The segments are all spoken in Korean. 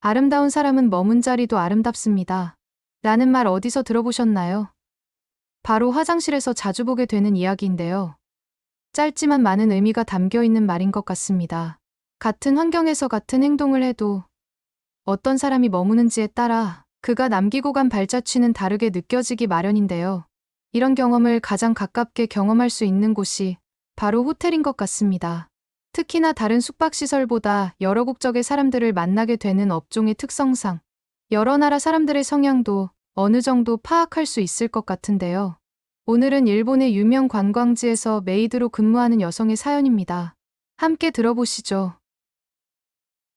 아름다운 사람은 머문 자리도 아름답습니다. 라는 말 어디서 들어보셨나요? 바로 화장실에서 자주 보게 되는 이야기인데요. 짧지만 많은 의미가 담겨 있는 말인 것 같습니다. 같은 환경에서 같은 행동을 해도 어떤 사람이 머무는지에 따라 그가 남기고 간 발자취는 다르게 느껴지기 마련인데요. 이런 경험을 가장 가깝게 경험할 수 있는 곳이 바로 호텔인 것 같습니다. 특히나 다른 숙박시설보다 여러 국적의 사람들을 만나게 되는 업종의 특성상 여러 나라 사람들의 성향도 어느 정도 파악할 수 있을 것 같은데요. 오늘은 일본의 유명 관광지에서 메이드로 근무하는 여성의 사연입니다. 함께 들어보시죠.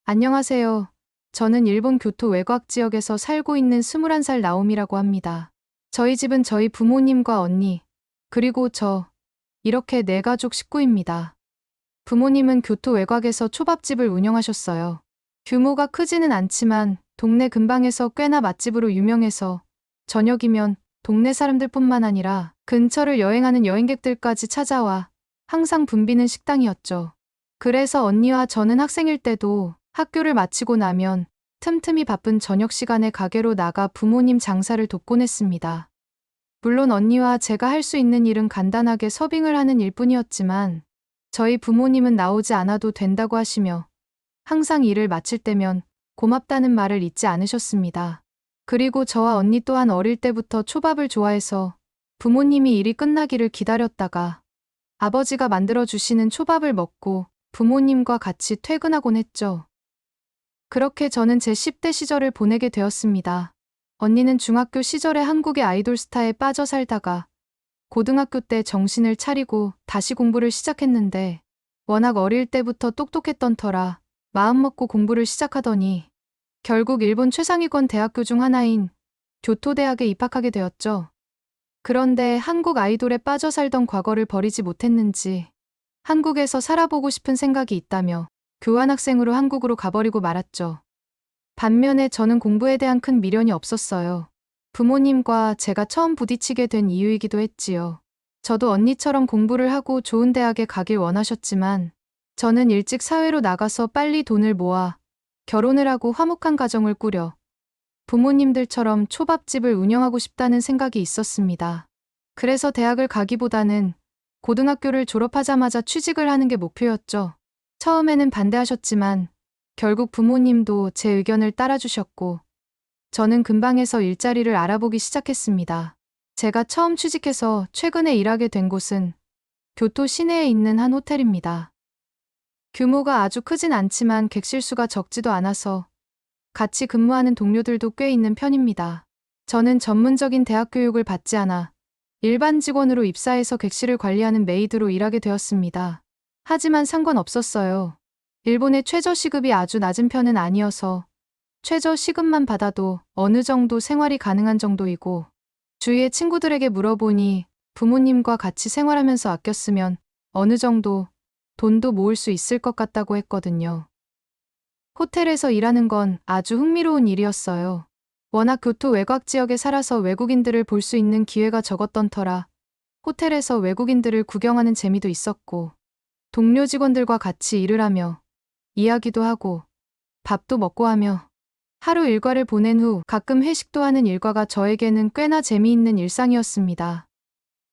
안녕하세요. 저는 일본 교토 외곽 지역에서 살고 있는 21살 나옴이라고 합니다. 저희 집은 저희 부모님과 언니, 그리고 저, 이렇게 4가족 식구입니다. 부모님은 교토 외곽에서 초밥집을 운영하셨어요. 규모가 크지는 않지만 동네 근방에서 꽤나 맛집으로 유명해서 저녁이면 동네 사람들뿐만 아니라 근처를 여행하는 여행객들까지 찾아와 항상 붐비는 식당이었죠. 그래서 언니와 저는 학생일 때도 학교를 마치고 나면 틈틈이 바쁜 저녁 시간에 가게로 나가 부모님 장사를 돕곤 했습니다. 물론 언니와 제가 할 수 있는 일은 간단하게 서빙을 하는 일뿐이었지만 저희 부모님은 나오지 않아도 된다고 하시며 항상 일을 마칠 때면 고맙다는 말을 잊지 않으셨습니다. 그리고 저와 언니 또한 어릴 때부터 초밥을 좋아해서 부모님이 일이 끝나기를 기다렸다가 아버지가 만들어주시는 초밥을 먹고 부모님과 같이 퇴근하곤 했죠. 그렇게 저는 제 10대 시절을 보내게 되었습니다. 언니는 중학교 시절에 한국의 아이돌 스타에 빠져 살다가 고등학교 때 정신을 차리고 다시 공부를 시작했는데 워낙 어릴 때부터 똑똑했던 터라 마음먹고 공부를 시작하더니 결국 일본 최상위권 대학교 중 하나인 교토대학에 입학하게 되었죠. 그런데 한국 아이돌에 빠져 살던 과거를 버리지 못했는지 한국에서 살아보고 싶은 생각이 있다며 교환학생으로 한국으로 가버리고 말았죠. 반면에 저는 공부에 대한 큰 미련이 없었어요. 부모님과 제가 처음 부딪히게 된 이유이기도 했지요. 저도 언니처럼 공부를 하고 좋은 대학에 가길 원하셨지만 저는 일찍 사회로 나가서 빨리 돈을 모아 결혼을 하고 화목한 가정을 꾸려 부모님들처럼 초밥집을 운영하고 싶다는 생각이 있었습니다. 그래서 대학을 가기보다는 고등학교를 졸업하자마자 취직을 하는 게 목표였죠. 처음에는 반대하셨지만 결국 부모님도 제 의견을 따라주셨고 저는 근방에서 일자리를 알아보기 시작했습니다. 제가 처음 취직해서 최근에 일하게 된 곳은 교토 시내에 있는 한 호텔입니다. 규모가 아주 크진 않지만 객실 수가 적지도 않아서 같이 근무하는 동료들도 꽤 있는 편입니다. 저는 전문적인 대학 교육을 받지 않아 일반 직원으로 입사해서 객실을 관리하는 메이드로 일하게 되었습니다. 하지만 상관없었어요. 일본의 최저 시급이 아주 낮은 편은 아니어서 최저 시급만 받아도 어느 정도 생활이 가능한 정도이고 주위의 친구들에게 물어보니 부모님과 같이 생활하면서 아꼈으면 어느 정도 돈도 모을 수 있을 것 같다고 했거든요. 호텔에서 일하는 건 아주 흥미로운 일이었어요. 워낙 교토 외곽 지역에 살아서 외국인들을 볼 수 있는 기회가 적었던 터라 호텔에서 외국인들을 구경하는 재미도 있었고 동료 직원들과 같이 일을 하며 이야기도 하고 밥도 먹고 하며 하루 일과를 보낸 후 가끔 회식도 하는 일과가 저에게는 꽤나 재미있는 일상이었습니다.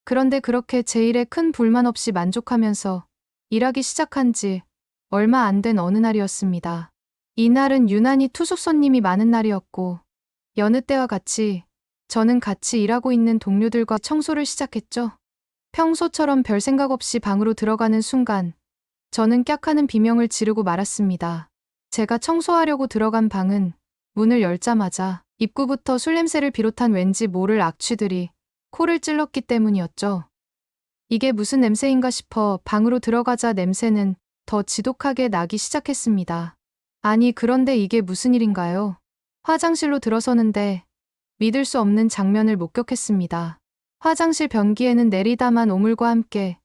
그런데 그렇게 제 일에 큰 불만 없이 만족하면서 일하기 시작한 지 얼마 안 된 어느 날이었습니다. 이날은 유난히 투숙 손님이 많은 날이었고 여느 때와 같이 저는 같이 일하고 있는 동료들과 청소를 시작했죠. 평소처럼 별 생각 없이 방으로 들어가는 순간 저는 깍하는 비명을 지르고 말았습니다. 제가 청소하려고 들어간 방은 문을 열자마자 입구부터 술 냄새를 비롯한 왠지 모를 악취들이 코를 찔렀기 때문이었죠. 이게 무슨 냄새인가 싶어 방으로 들어가자 냄새는 더 지독하게 나기 시작했습니다. 아니 그런데 이게 무슨 일인가요? 화장실로 들어서는데 믿을 수 없는 장면을 목격했습니다. 화장실 변기에는 내리다만 오물과 함께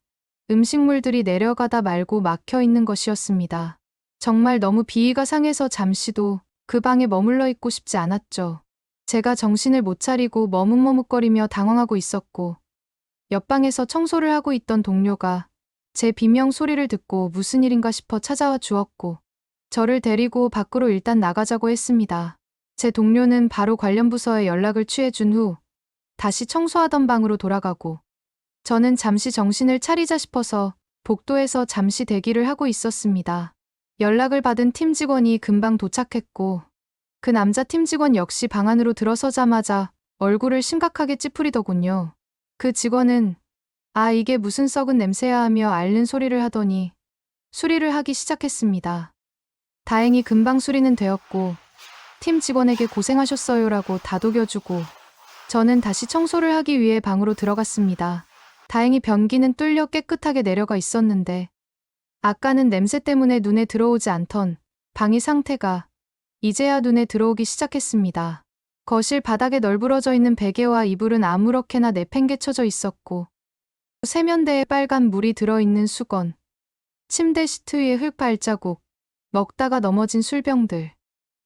음식물들이 내려가다 말고 막혀 있는 것이었습니다. 정말 너무 비위가 상해서 잠시도 그 방에 머물러 있고 싶지 않았죠. 제가 정신을 못 차리고 머뭇머뭇거리며 당황하고 있었고 옆방에서 청소를 하고 있던 동료가 제 비명 소리를 듣고 무슨 일인가 싶어 찾아와 주었고 저를 데리고 밖으로 일단 나가자고 했습니다. 제 동료는 바로 관련 부서에 연락을 취해준 후 다시 청소하던 방으로 돌아가고 저는 잠시 정신을 차리자 싶어서 복도에서 잠시 대기를 하고 있었습니다. 연락을 받은 팀 직원이 금방 도착했고 그 남자 팀 직원 역시 방 안으로 들어서자마자 얼굴을 심각하게 찌푸리더군요. 그 직원은 아 이게 무슨 썩은 냄새야 하며 앓는 소리를 하더니 수리를 하기 시작했습니다. 다행히 금방 수리는 되었고 팀 직원에게 고생하셨어요라고 다독여주고 저는 다시 청소를 하기 위해 방으로 들어갔습니다. 다행히 변기는 뚫려 깨끗하게 내려가 있었는데 아까는 냄새 때문에 눈에 들어오지 않던 방의 상태가 이제야 눈에 들어오기 시작했습니다. 거실 바닥에 널브러져 있는 베개와 이불은 아무렇게나 내팽개쳐져 있었고 세면대에 빨간 물이 들어있는 수건, 침대 시트 위에 흙 발자국, 먹다가 넘어진 술병들,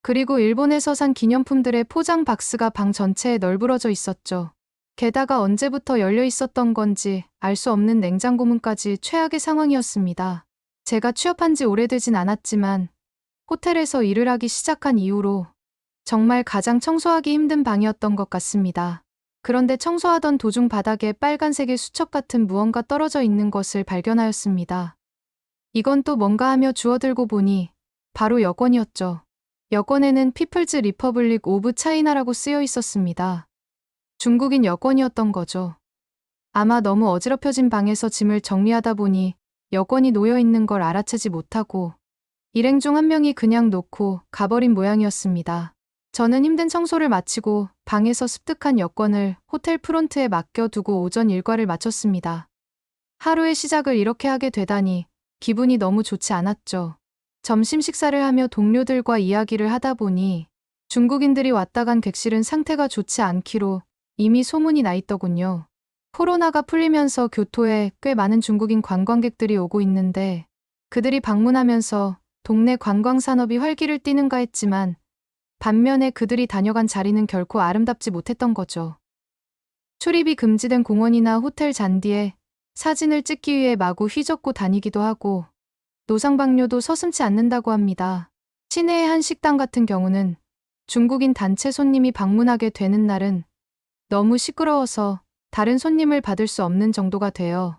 그리고 일본에서 산 기념품들의 포장 박스가 방 전체에 널브러져 있었죠. 게다가 언제부터 열려 있었던 건지 알 수 없는 냉장고 문까지 최악의 상황이었습니다. 제가 취업한 지 오래되진 않았지만 호텔에서 일을 하기 시작한 이후로 정말 가장 청소하기 힘든 방이었던 것 같습니다. 그런데 청소하던 도중 바닥에 빨간색의 수첩 같은 무언가 떨어져 있는 것을 발견하였습니다. 이건 또 뭔가 하며 주워들고 보니 바로 여권이었죠. 여권에는 피플즈 리퍼블릭 오브 차이나라고 쓰여 있었습니다. 중국인 여권이었던 거죠. 아마 너무 어지럽혀진 방에서 짐을 정리하다 보니 여권이 놓여 있는 걸 알아채지 못하고 일행 중 한 명이 그냥 놓고 가버린 모양이었습니다. 저는 힘든 청소를 마치고 방에서 습득한 여권을 호텔 프론트에 맡겨두고 오전 일과를 마쳤습니다. 하루의 시작을 이렇게 하게 되다니 기분이 너무 좋지 않았죠. 점심 식사를 하며 동료들과 이야기를 하다 보니 중국인들이 왔다 간 객실은 상태가 좋지 않기로 이미 소문이 나 있더군요. 코로나가 풀리면서 교토에 꽤 많은 중국인 관광객들이 오고 있는데 그들이 방문하면서 동네 관광 산업이 활기를 띠는가 했지만 반면에 그들이 다녀간 자리는 결코 아름답지 못했던 거죠. 출입이 금지된 공원이나 호텔 잔디에 사진을 찍기 위해 마구 휘젓고 다니기도 하고 노상방뇨도 서슴지 않는다고 합니다. 시내의 한 식당 같은 경우는 중국인 단체 손님이 방문하게 되는 날은 너무 시끄러워서 다른 손님을 받을 수 없는 정도가 되어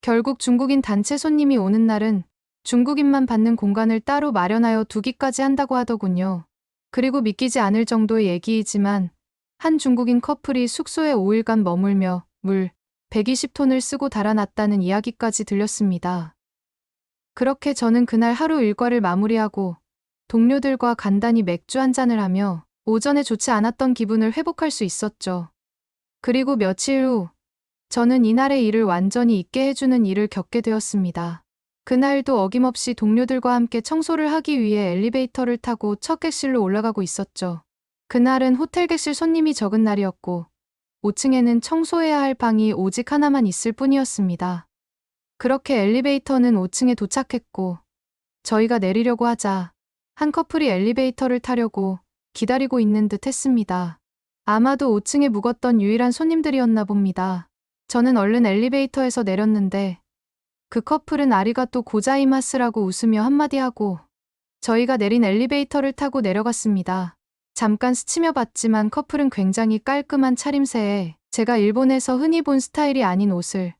결국 중국인 단체 손님이 오는 날은 중국인만 받는 공간을 따로 마련하여 두기까지 한다고 하더군요. 그리고 믿기지 않을 정도의 얘기이지만 한 중국인 커플이 숙소에 5일간 머물며 물 120톤을 쓰고 달아났다는 이야기까지 들렸습니다. 그렇게 저는 그날 하루 일과를 마무리하고 동료들과 간단히 맥주 한 잔을 하며 오전에 좋지 않았던 기분을 회복할 수 있었죠. 그리고 며칠 후 저는 이날의 일을 완전히 잊게 해주는 일을 겪게 되었습니다. 그날도 어김없이 동료들과 함께 청소를 하기 위해 엘리베이터를 타고 첫 객실로 올라가고 있었죠. 그날은 호텔 객실 손님이 적은 날이었고 5층에는 청소해야 할 방이 오직 하나만 있을 뿐이었습니다. 그렇게 엘리베이터는 5층에 도착했고 저희가 내리려고 하자 한 커플이 엘리베이터를 타려고 기다리고 있는 듯 했습니다. 아마도 5층에 묵었던 유일한 손님들이었나 봅니다. 저는 얼른 엘리베이터에서 내렸는데 그 커플은 아리가또 고자이마스라고 웃으며 한마디 하고 저희가 내린 엘리베이터를 타고 내려갔습니다. 잠깐 스치며 봤지만 커플은 굉장히 깔끔한 차림새에 제가 일본에서 흔히 본 스타일이 아닌 옷을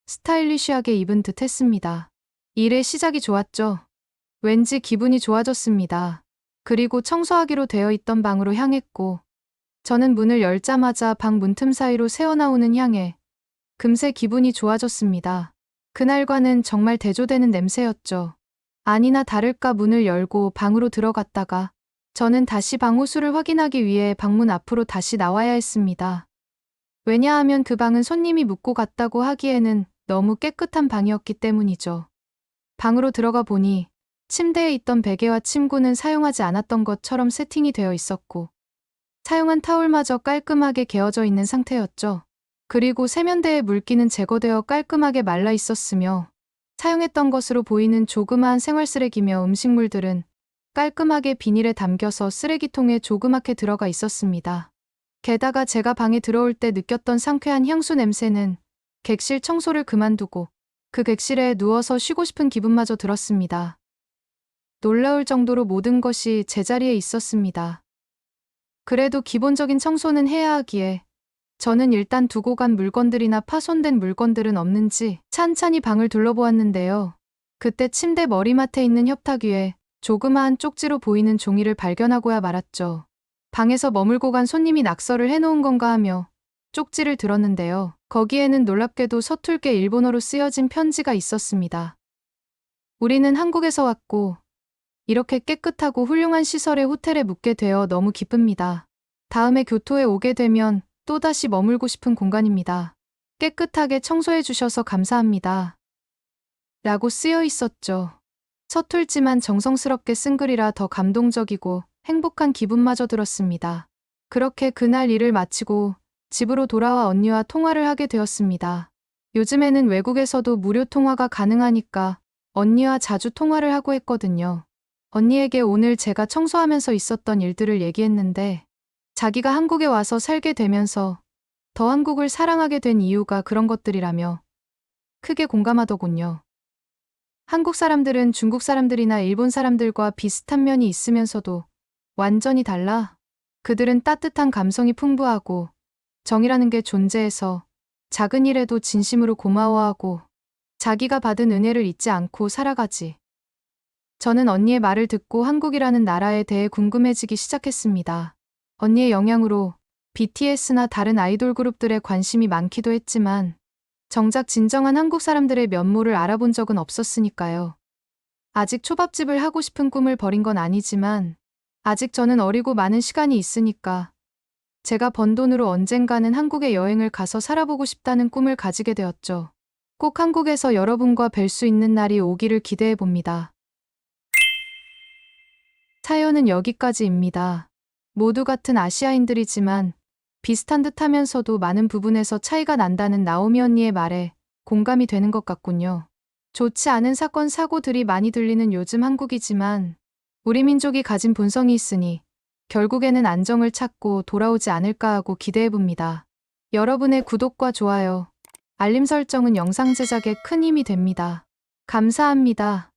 스타일리쉬하게 입은 듯 했습니다. 일의 시작이 좋았죠. 왠지 기분이 좋아졌습니다. 그리고 청소하기로 되어 있던 방으로 향했고 저는 문을 열자마자 방 문틈 사이로 새어나오는 향에 금세 기분이 좋아졌습니다. 그날과는 정말 대조되는 냄새였죠. 아니나 다를까 문을 열고 방으로 들어갔다가 저는 다시 방 호수를 확인하기 위해 방문 앞으로 다시 나와야 했습니다. 왜냐하면 그 방은 손님이 묵고 갔다고 하기에는 너무 깨끗한 방이었기 때문이죠. 방으로 들어가 보니 침대에 있던 베개와 침구는 사용하지 않았던 것처럼 세팅이 되어 있었고 사용한 타올마저 깔끔하게 개어져 있는 상태였죠. 그리고 세면대의 물기는 제거되어 깔끔하게 말라 있었으며 사용했던 것으로 보이는 조그마한 생활쓰레기며 음식물들은 깔끔하게 비닐에 담겨서 쓰레기통에 조그맣게 들어가 있었습니다. 게다가 제가 방에 들어올 때 느꼈던 상쾌한 향수 냄새는 객실 청소를 그만두고 그 객실에 누워서 쉬고 싶은 기분마저 들었습니다. 놀라울 정도로 모든 것이 제자리에 있었습니다. 그래도 기본적인 청소는 해야 하기에 저는 일단 두고 간 물건들이나 파손된 물건들은 없는지 찬찬히 방을 둘러보았는데요. 그때 침대 머리맡에 있는 협탁 위에 조그마한 쪽지로 보이는 종이를 발견하고야 말았죠. 방에서 머물고 간 손님이 낙서를 해놓은 건가 하며 쪽지를 들었는데요. 거기에는 놀랍게도 서툴게 일본어로 쓰여진 편지가 있었습니다. 우리는 한국에서 왔고 이렇게 깨끗하고 훌륭한 시설의 호텔에 묵게 되어 너무 기쁩니다. 다음에 교토에 오게 되면 또다시 머물고 싶은 공간입니다. 깨끗하게 청소해 주셔서 감사합니다. 라고 쓰여 있었죠. 서툴지만 정성스럽게 쓴 글이라 더 감동적이고 행복한 기분마저 들었습니다. 그렇게 그날 일을 마치고 집으로 돌아와 언니와 통화를 하게 되었습니다. 요즘에는 외국에서도 무료 통화가 가능하니까 언니와 자주 통화를 하고 했거든요. 언니에게 오늘 제가 청소하면서 있었던 일들을 얘기했는데 자기가 한국에 와서 살게 되면서 더 한국을 사랑하게 된 이유가 그런 것들이라며 크게 공감하더군요. 한국 사람들은 중국 사람들이나 일본 사람들과 비슷한 면이 있으면서도 완전히 달라. 그들은 따뜻한 감성이 풍부하고 정이라는 게 존재해서 작은 일에도 진심으로 고마워하고 자기가 받은 은혜를 잊지 않고 살아가지. 저는 언니의 말을 듣고 한국이라는 나라에 대해 궁금해지기 시작했습니다. 언니의 영향으로 BTS나 다른 아이돌 그룹들에 관심이 많기도 했지만 정작 진정한 한국 사람들의 면모를 알아본 적은 없었으니까요. 아직 초밥집을 하고 싶은 꿈을 버린 건 아니지만 아직 저는 어리고 많은 시간이 있으니까 제가 번 돈으로 언젠가는 한국에 여행을 가서 살아보고 싶다는 꿈을 가지게 되었죠. 꼭 한국에서 여러분과 뵐 수 있는 날이 오기를 기대해 봅니다. 사연은 여기까지입니다. 모두 같은 아시아인들이지만 비슷한 듯 하면서도 많은 부분에서 차이가 난다는 나오미 언니의 말에 공감이 되는 것 같군요. 좋지 않은 사건, 사고들이 많이 들리는 요즘 한국이지만 우리 민족이 가진 본성이 있으니 결국에는 안정을 찾고 돌아오지 않을까 하고 기대해봅니다. 여러분의 구독과 좋아요, 알림 설정은 영상 제작에 큰 힘이 됩니다. 감사합니다.